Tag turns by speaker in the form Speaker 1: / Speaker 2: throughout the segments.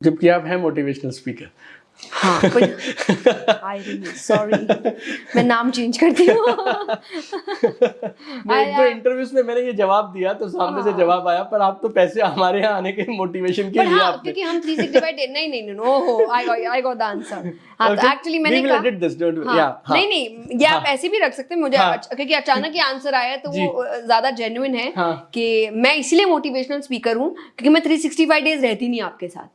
Speaker 1: जबकि आप हैं मोटिवेशनल स्पीकर।
Speaker 2: हाँ, सॉरी मैं नाम चेंज करती हूँ।
Speaker 1: नहीं, एक दो इंटरव्यूज में मैंने ये जवाब दिया तो सामने से जवाब आया, पर आप तो पैसे हमारे यहाँ आने के मोटिवेशन के लिए
Speaker 2: हाँ,
Speaker 1: आपने,
Speaker 2: क्योंकि हम 365 नहीं ओहो आई गॉट द आंसर। हाँ, तो एक्चुअली मैंने कहा नहीं ये आप ऐसे भी रख सकते हैं मुझे, क्योंकि अचानक ये आंसर आया तो वो ज्यादा जेन्युइन है कि मैं इसीलिए मोटिवेशनल स्पीकर हूँ क्योंकि मैं 365 डेज रहती नहीं आपके साथ।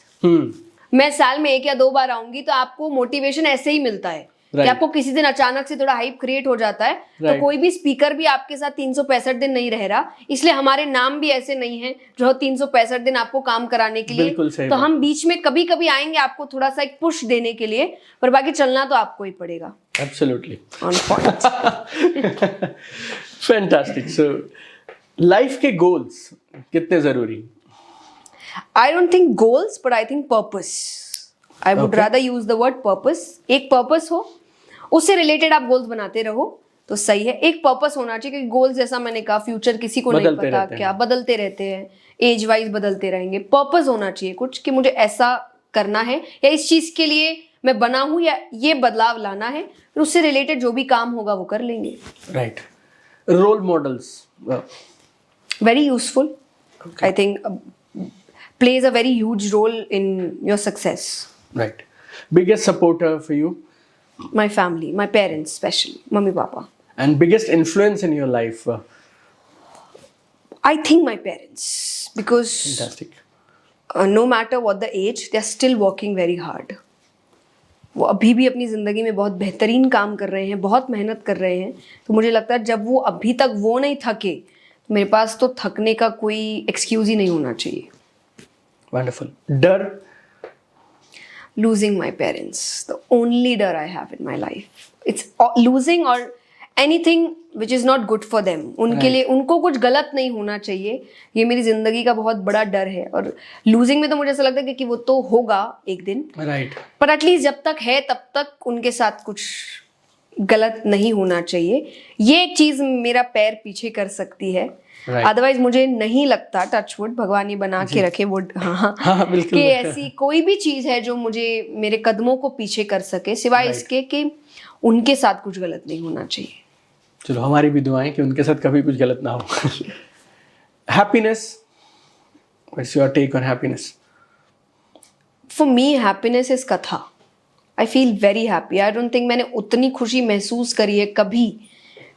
Speaker 2: मैं साल में 1 या 2 बार आऊंगी तो आपको मोटिवेशन ऐसे ही मिलता है कि आपको किसी दिन अचानक से थोड़ा हाइप क्रिएट हो जाता है। तो कोई भी स्पीकर भी आपके साथ 365 दिन नहीं रह रहा, इसलिए हमारे नाम भी ऐसे नहीं है जो 365 दिन आपको काम कराने के लिए। तो हम बीच में कभी कभी आएंगे आपको थोड़ा सा एक पुश देने के लिए, पर बाकी चलना तो आपको ही पड़ेगा।
Speaker 1: Absolutely
Speaker 2: on point.
Speaker 1: Fantastic. So life के गोल्स कितने जरूरी?
Speaker 2: I don't think goals, but I think purpose. I would rather use the word purpose. एक purpose हो, उससे रिलेटेड आप गोल्स बनाते रहो तो सही है। एक पर्पस होना चाहिए, क्योंकि गोल्स जैसा मैंने कहा फ्यूचर किसी को नहीं पता क्या बदलते रहते हैं, एज वाइज बदलते रहेंगे। पर्पस होना चाहिए कुछ कि मुझे ऐसा करना है या इस चीज के लिए मैं बना हूं या ये बदलाव लाना है, फिर उससे रिलेटेड जो भी काम होगा वो कर लेंगे।
Speaker 1: Right. Role models
Speaker 2: very useful, I think plays a very huge role in your success.
Speaker 1: Right. Biggest supporter for you?
Speaker 2: My family, my parents especially, mummy papa.
Speaker 1: And biggest influence in your life?
Speaker 2: I think my parents, because
Speaker 1: fantastic.
Speaker 2: No matter what the age, they are still working very hard. वो अभी भी अपनी ज़िंदगी में बहुत बेहतरीन काम कर रहे हैं, बहुत मेहनत कर रहे हैं। तो मुझे लगता है जब वो अभी तक वो नहीं थके तो मेरे पास तो थकने का कोई एक्सक्यूज ही नहीं होना चाहिए।
Speaker 1: Wonderful. डर?
Speaker 2: Losing my parents, the only डर I have in my life. It's losing or anything which is not good for them. उनके लिए उनको कुछ गलत नहीं होना चाहिए, ये मेरी जिंदगी का बहुत बड़ा डर है। और लूजिंग में तो मुझे ऐसा लगता है कि वो तो होगा एक दिन,
Speaker 1: राइट,
Speaker 2: पर एटलीस्ट जब तक है तब तक उनके साथ कुछ गलत नहीं होना चाहिए। ये एक चीज मेरा पैर पीछे कर सकती है। अदरवाइज मुझे नहीं लगता, टचवुड भगवान ही बना के रखे वुड, हाँ कि ऐसी कोई भी चीज है जो मुझे मेरे कदमों को पीछे कर सके, सिवाय इसके कि उनके साथ कुछ गलत नहीं होना चाहिए।
Speaker 1: चलो हमारी भी दुआएं कि उनके साथ कभी कुछ गलत ना हो। Happiness, what's your take on happiness?
Speaker 2: For me happiness is कथा। I feel very happy. I don't think मैंने उतनी खुशी महसूस करी है कभी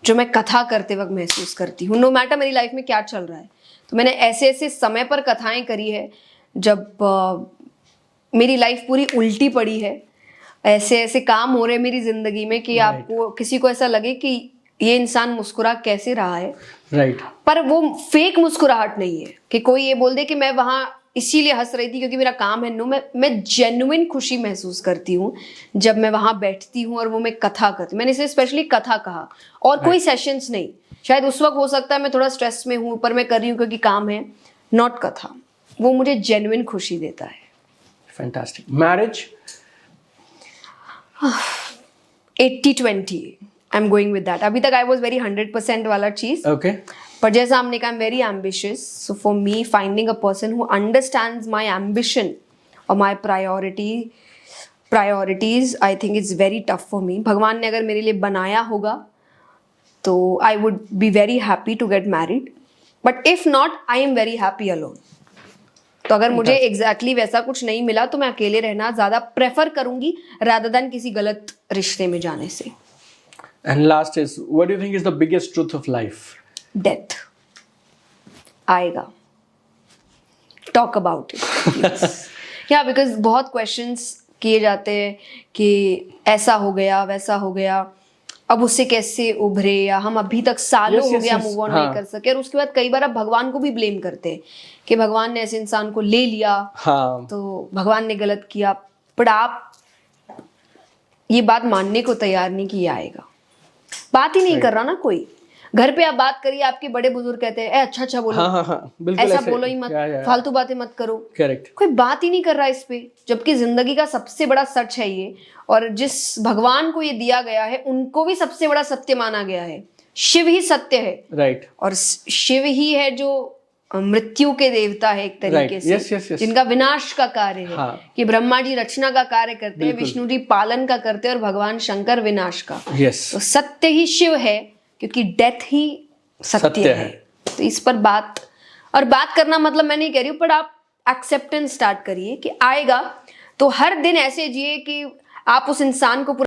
Speaker 2: जो मैं कथा करते वक्त महसूस करती हूँ। नो मैटर मेरी लाइफ में क्या चल रहा है, तो मैंने ऐसे ऐसे समय पर कथाएं करी है जब मेरी लाइफ पूरी उल्टी पड़ी है। ऐसे ऐसे काम हो रहे हैं मेरी जिंदगी में कि आपको किसी को ऐसा लगे कि ये इंसान मुस्कुरा कैसे रहा है, पर वो फेक मुस्कुराहट नहीं है कि कोई ये बोल दे कि मैं वहां इसीलिए हंस रही थी क्योंकि मेरा काम है। नो, मैं जेन्युइन खुशी महसूस करती हूँ जब मैं वहां बैठती हूँ और वो मैं कथा करती हूँ। मैंने इसे स्पेशली कथा कहा, और कोई सेशंस नहीं। शायद उस वक्त हो सकता है मैं थोड़ा स्ट्रेस में हूँ, पर मैं कर रही हूँ क्योंकि काम है, नॉट कथा। वो मुझे जेन्युइन खुशी देता है।
Speaker 1: Fantastic. Marriage?
Speaker 2: 80-20 I am going with that. अभी तक आई वॉज वेरी 100% वाला चीज,
Speaker 1: ओके,
Speaker 2: पर जैसा हमने कहा, I am very ambitious. So for me finding a person who understands my ambition और my priorities I think it's very tough for me. भगवान ने अगर मेरे लिए बनाया होगा तो I would be very happy to get married, but if not I am very happy alone. तो अगर मुझे एग्जैक्टली वैसा कुछ नहीं मिला तो मैं अकेले रहना ज्यादा प्रेफर करूंगी रादर देन किसी गलत रिश्ते में जाने से।
Speaker 1: And last is, what do you think is the biggest truth of life?
Speaker 2: Death आएगा, टॉक अबाउट इट। या बिकॉज बहुत क्वेश्चंस किए जाते हैं कि ऐसा हो गया वैसा हो गया, अब उससे कैसे उभरे, या हम अभी तक सालों हो गया मूव ऑन नहीं कर सके। और उसके बाद कई बार अब भगवान को भी ब्लेम करते हैं कि भगवान ने ऐसे इंसान को ले लिया, तो भगवान ने गलत किया। बट आप ये बात मानने को तैयार नहीं कि आएगा। बात ही नहीं कर रहा ना कोई। घर पे आप बात करिए, आपके बड़े बुजुर्ग कहते हैं अच्छा बोलो, ऐसा बोलो ही मत, फालतू बातें मत करो।
Speaker 1: करेक्ट।
Speaker 2: कोई बात ही नहीं कर रहा इस पे, जबकि जिंदगी का सबसे बड़ा सच है ये। और जिस भगवान को ये दिया गया है उनको भी सबसे बड़ा सत्य माना गया है। शिव ही सत्य है,
Speaker 1: राइट।
Speaker 2: और शिव ही है जो मृत्यु के देवता है एक तरीके
Speaker 1: Right.
Speaker 2: से,
Speaker 1: Yes, yes, yes.
Speaker 2: जिनका विनाश का कार्य है।
Speaker 1: हाँ।
Speaker 2: कि ब्रह्मा जी रचना का कार्य करते हैं,
Speaker 1: बिल्कुल।
Speaker 2: विष्णु जी पालन का करते हैं और भगवान शंकर विनाश का।
Speaker 1: यस
Speaker 2: तो सत्य ही शिव है, क्योंकि डेथ ही सत्य
Speaker 1: सत्य
Speaker 2: है।
Speaker 1: है।
Speaker 2: तो इस पर बात करना मतलब मैं नहीं कह रही हूँ, पर आप एक्सेप्टेंस स्टार्ट करिए कि आएगा, तो हर दिन ऐसे जिए कि आप उस इंसान को